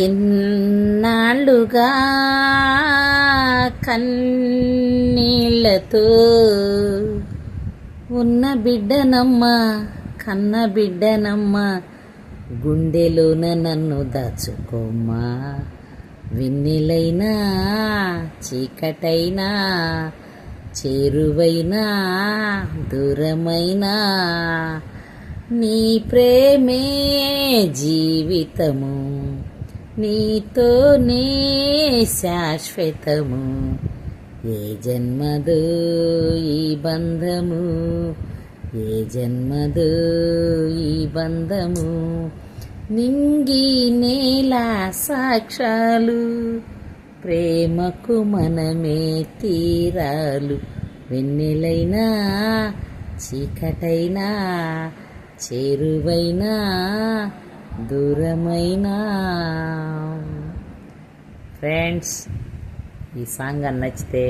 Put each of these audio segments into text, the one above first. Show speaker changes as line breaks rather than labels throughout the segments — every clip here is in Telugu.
ఎన్నాళ్ళుగా కన్నీళ్లతో ఉన్న బిడ్డనమ్మా, కన్న బిడ్డనమ్మా, గుండెలోన నన్ను దాచుకోమ్మా. వెన్నెలైనా చీకటైనా, చేరువైనా దూరమైనా, నీ ప్రేమే జీవితము, నీతోనే శాశ్వతము. ఏ జన్మదో ఈ బంధము, ఏ జన్మదో ఈ బంధము. నింగి నేల సాక్ష్యాలు, ప్రేమకు మనమే తీరాలు. వెన్నెలైనా చీకటైనా, చేరువైనా దూరమైనా. ఫ్రెండ్స్, ఈ సాంగ్ నచ్చితే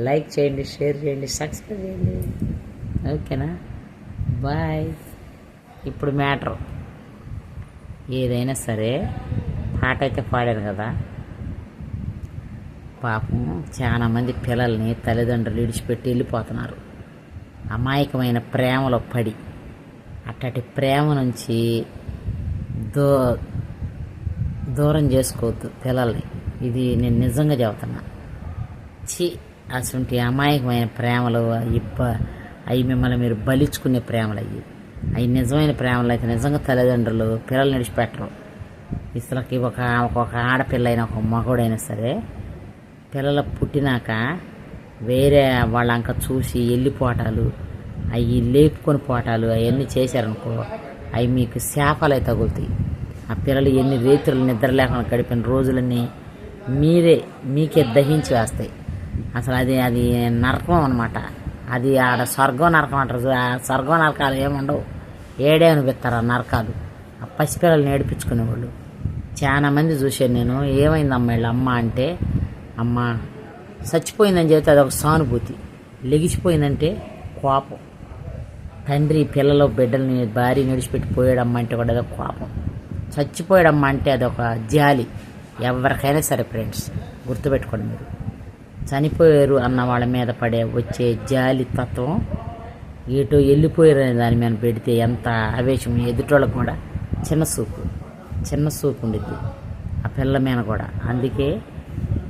లైక్ చేయండి, షేర్ చేయండి, సబ్స్క్రైబ్ చేయండి. ఓకేనా? బాయ్. ఇప్పుడు మ్యాటర్ ఏదైనా సరే, పాట అయితే పాడాను కదా. పాపం చాలామంది పిల్లల్ని తల్లిదండ్రులు విడిచిపెట్టి వెళ్ళిపోతున్నారు అమాయకమైన ప్రేమలో పడి. అట్టటి ప్రేమ నుంచి దూరం చేసుకోవద్దు పిల్లల్ని. ఇది నేను నిజంగా చెబుతున్నా. అసలు అమాయకమైన ప్రేమలు అవి మిమ్మల్ని మీరు బలిచుకునే ప్రేమలు అవి నిజమైన ప్రేమలు అయితే నిజంగా తల్లిదండ్రులు పిల్లల్ని విడిచిపెట్టరు. ఇసలకి ఒక ఆడపిల్ల అయినా ఒక మగోడైనా సరే, పిల్లలు పుట్టినాక వేరే వాళ్ళంక చూసి వెళ్ళిపోవటాలు, అవి లేపుకొని పోవటాలు అవన్నీ చేశారనుకో, అవి మీకు శాపాలే తగులుతాయి. ఆ పిల్లలు ఎన్ని రేతులు నిద్ర లేకుండా గడిపిన రోజులన్నీ మీకే దహించి వేస్తాయి. అసలు అది నరకం అనమాట. అది ఆడ స్వర్గం నరకం అంటారు. స్వర్గం నరకాలు ఏముండవు, ఏడే అనిపిస్తారు ఆ నరకాలు. ఆ పసిపిల్లల్ని ఏడిపించుకునేవాళ్ళు చాలా మంది చూశాను నేను. ఏమైందమ్మా వీళ్ళ అమ్మ అంటే, అమ్మ చచ్చిపోయిందని చెబితే అదొక సానుభూతి, లెగిసిపోయిందంటే కోపం. తండ్రి పిల్లలు బిడ్డల్ని భార్య విడిచిపెట్టి పోయాడమ్మ అంటే కూడా అదొక కోపం. చచ్చిపోయాడమ్మ అంటే అదొక జాలి. ఎవరికైనా సరే ఫ్రెండ్స్, గుర్తుపెట్టుకోండి మీరు. చనిపోయారు అన్న వాళ్ళ మీద వచ్చే జాలి తత్వం ఏటో వెళ్ళిపోయారనే దాని మీద పెడితే ఎంత ఆవేశం. ఎదుటోళ్ళకు కూడా చిన్న చూపు ఉండిద్ది ఆ పిల్లల మీద కూడా. అందుకే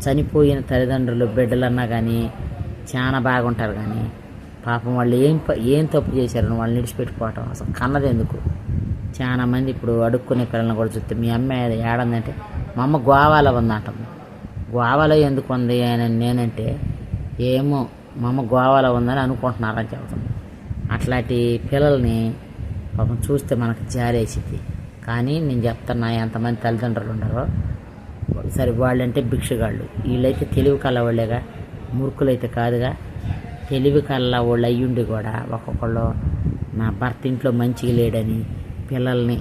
చనిపోయిన తల్లిదండ్రులు బిడ్డలన్నా కానీ చాలా బాగుంటారు. కానీ పాపం వాళ్ళు ఏం తప్పు చేశారని వాళ్ళని విడిచిపెట్టుకోవటం అసలు కన్నది ఎందుకు. చాలా మంది ఇప్పుడు అడుక్కునే పిల్లల్ని కూడా చూస్తే, మీ అమ్మ ఏడందంటే, మా అమ్మ గోవాలో ఉందంటాము. గోవాలో ఎందుకు ఉంది అని నేనంటే, ఏమో మా అమ్మ గోవాలో ఉందని అనుకుంటున్నారని చెబుతుంది. అట్లాంటి పిల్లల్ని పాపం చూస్తే మనకు జాలేసిద్ది. కానీ నేను చెప్తున్నా, ఎంతమంది తల్లిదండ్రులు ఉన్నారో సరే, వాళ్ళంటే భిక్షగాళ్ళు. వీళ్ళైతే తెలివి కళ్ళ వాళ్ళేగా, మురుకులైతే కాదుగా. తెలివి కళ్ళ వాళ్ళు అయ్యుండి కూడా ఒక్కొక్కళ్ళు నా భర్త ఇంట్లో మంచిగా లేడని పిల్లల్ని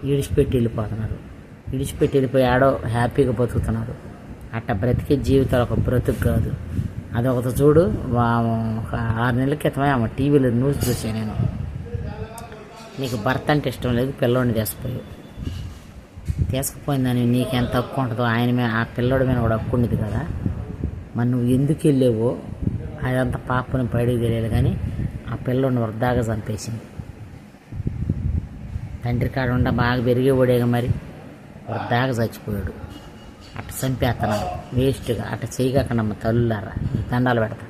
విడిచిపెట్టి వెళ్ళిపోయి ఆడో హ్యాపీగా బతుకుతున్నారు. అట్ట బ్రతికే జీవితాలు ఒక బ్రతుకు కాదు. అదొకటి చూడు. ఒక 6 నెలల క్రితమే ఆమె టీవీలో న్యూస్ చూసాను నేను. నీకు భర్త అంటే ఇష్టం లేదు, పిల్లోడిని తీసుకుపోయిందని నీకెంత హక్కు ఉంటుందో ఆయన మీద, ఆ పిల్లోడి మీద కూడా హక్కు ఉండేది కదా. మరి నువ్వు ఎందుకు వెళ్ళేవో అదంతా పాపని బయటకు తెలియదు. కానీ ఆ పిల్లోడిని వృద్ధాగా చంపేసింది. తండ్రి కాడ ఉండ బాగా పెరిగేవాడేగా, మరి వృద్ధాగా చచ్చిపోయాడు. అట్ట చంపేస్తున్నాడు వేస్ట్గా. అట్ట చేయగాకనమ్మ తల్లులారా, దండాలు పెడతా.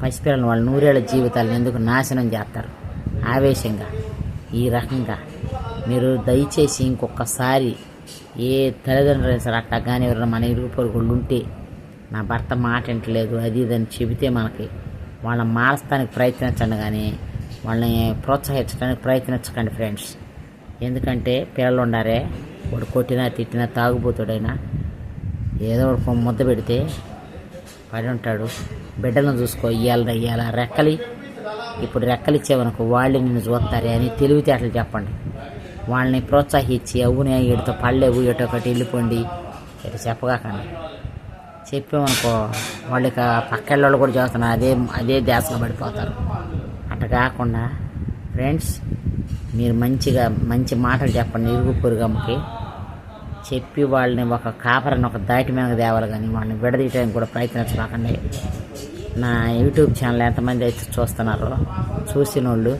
పసిపిల్లలను వాళ్ళు 100 ఏళ్ల జీవితాలను ఎందుకు నాశనం చేస్తారు ఆవేశంగా? ఈ రకంగా మీరు దయచేసి ఇంకొకసారి ఏ తల్లిదండ్రులు సరే అట్టా కానీ ఎవరైనా మన ఇరుగు పొరుగుళ్ళు ఉంటే, నా భర్త మాట వింటలేదు అది ఇదని చెబితే మనకి వాళ్ళని మారస్తానికి ప్రయత్నించండి, కానీ వాళ్ళని ప్రోత్సహించడానికి ప్రయత్నించకండి ఫ్రెండ్స్. ఎందుకంటే పిల్లలు ఉండారే, వాడు కొట్టినా తిట్టినా తాగుబోతుడైనా ఏదో ఒక ముద్ద పెడితే పడి ఉంటాడు. బిడ్డలను చూసుకో, ఇయ్యాల ఇప్పుడు రెక్కలిచ్చేవనుకో వాళ్ళు నిన్ను చూస్తారే అని తెలివితేటలు చెప్పండి. వాళ్ళని ప్రోత్సహించి, అవునే వీటితో పడలేవు, ఎటొకటి వెళ్ళిపోండి ఇటు చెప్పగాకండి. చెప్పామనుకో వాళ్ళకి పక్కెళ్ళోళ్ళు కూడా చేస్తున్నారు, అదే ధ్యాసలో పడిపోతారు. అట్ట కాకుండా ఫ్రెండ్స్, మీరు మంచి మాటలు చెప్పండి ఇరుగు పొరుగమ్మకి. చెప్పి వాళ్ళని ఒక కాపరని ఒక దాటి మీద తేవాలి, కానీ వాళ్ళని విడదీయడానికి కూడా ప్రయత్నించకండి. నా యూట్యూబ్ ఛానల్ ఎంతమంది అయితే చూస్తున్నారో చూసిన వాళ్ళు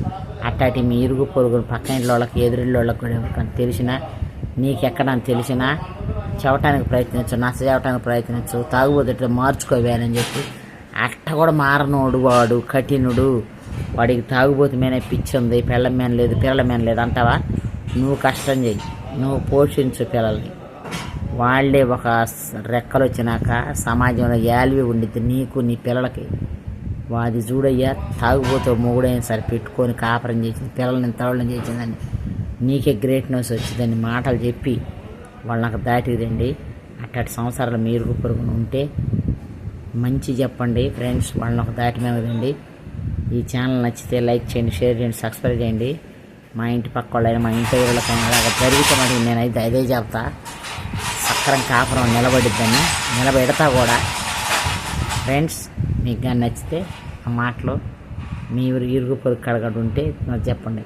అట్టాటి మీ ఇరుగు పొరుగులు పక్క ఇంట్లో వాళ్ళకి ఎదురింటి వాళ్ళకి కూడా ఎవరికైనా తెలిసినా, నీకెక్కడని తెలిసినా చెప్పడానికి ప్రయత్నించు, నచ్చ చెప్పడానికి ప్రయత్నించు, తాగుబోతే మార్చుకోవేనని చెప్పి. అట్ట కూడా మారనోడు వాడు కఠినుడు, వాడికి తాగుబోతు మీద పిచ్చి ఉంది, పిల్లల మీద లేదు, పిల్లల మీద లేదు అంటావా? నువ్వు కష్టం చెయ్యి, నువ్వు పోషించు పిల్లల్ని. వాళ్ళే ఒక రెక్కలు వచ్చినాక సమాజంలో యాల్వి ఉండిద్ది నీకు, నీ పిల్లలకి. వాది చూడయ్యా, తాగుబోతూ మొగుడైనా సరే పెట్టుకొని కాపురం చేసింది, పిల్లల్ని తవళ్ళని చేసిందని నీకే గ్రేట్నెస్ వచ్చిందని మాటలు చెప్పి వాళ్ళకి దాటిదండి. అట్టటి సంవత్సరాలు మీరు పొరుగున ఉంటే మంచి చెప్పండి ఫ్రెండ్స్, వాళ్ళని ఒక దాటి మీద రండి. ఈ ఛానల్ నచ్చితే లైక్ చేయండి, షేర్ చేయండి, సబ్స్క్రైబ్ చేయండి. మా ఇంటి పక్క వాళ్ళైనా మా ఇంటి వాళ్ళకైనా అలాగ జరిగితే మరి నేనైతే అదే చెప్తా, సక్కరం కాపురం నిలబడిద్దని, నిలబెడతా కూడా. ఫ్రెండ్స్ మీకు కానీ నచ్చితే ఆ మాటలు మీ ఇరుగు పొరుగు కడగడు ఉంటే నాకు చెప్పండి,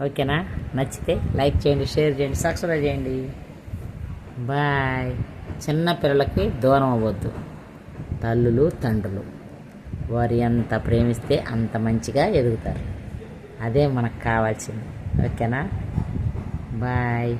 ఓకేనా? నచ్చితే లైక్ చేయండి, షేర్ చేయండి, సబ్స్క్రైబ్ చేయండి. బాయ్. చిన్న పిల్లలకి దూరం అవ్వద్దు, తల్లులు తండ్రులు వారు ఎంత ప్రేమిస్తే అంత మంచిగా ఎదుగుతారు. అదే మనకు కావాల్సింది, ఓకేనా? బాయ్.